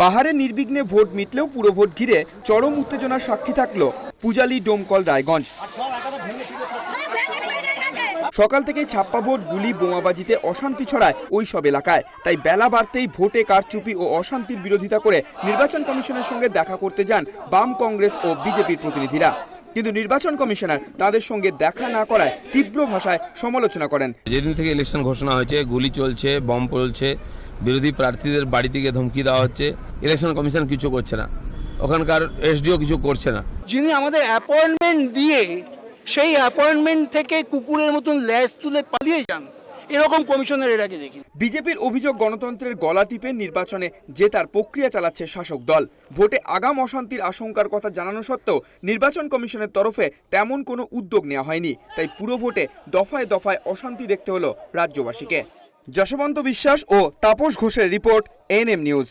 পাহাড়ে নির্বিঘ্নে ভোট মিটলেও পুরো ভোট ঘিরে চরম উত্তেজনার সাক্ষী থাকলো পূজালী, ডোমকল, রায়গঞ্জ। সকাল থেকেই ছাপ্পা ভোট, গুলি, বোমাবাজিতে অশান্তি ছড়ায় ওই সব এলাকায়। তাই বেলা বাড়তেই ভোটে কারচুপি ও অশান্তির বিরোধিতা করে নির্বাচন কমিশনের সঙ্গে দেখা করতে যান বাম, কংগ্রেস ও বিজেপির প্রতিনিধিরা। কিন্তু নির্বাচন কমিশনার তাদের সঙ্গে দেখা না করায় তীব্র ভাষায় সমালোচনা করেন। যেদিন থেকে ইলেকশন ঘোষণা হয়েছে গুলি চলছে, বম চলছে, বিরোধী প্রার্থীদের বাড়ি থেকে ধমকি দেওয়া হচ্ছে, ইলেকশন কমিশন কিছু করছে না, ওখানকার এসডিও কিছু করছে না। যিনি আমাদের অ্যাপয়েন্টমেন্ট দিয়ে সেই অ্যাপয়েন্টমেন্ট থেকে কুকুরের মতন ল্যাজ তুলে পালিয়ে যান, এরকম কমিশনের এর আগে দেখি। বিজেপির অভিযোগ, গণতন্ত্রের গলা টিপে নির্বাচনে জেতার প্রক্রিয়া চালাচ্ছে শাসক দল। ভোটে আগাম অশান্তির আশঙ্কার কথা জানানো সত্ত্বেও নির্বাচন কমিশনের তরফে তেমন কোনো উদ্যোগ নেওয়া হয়নি। তাই পুরো ভোটে দফায় দফায় অশান্তি দেখতে হলো রাজ্যবাসীকে। যশবন্ত বিশ্বাস ও তাপস ঘোষের রিপোর্ট, এএনএম নিউজ।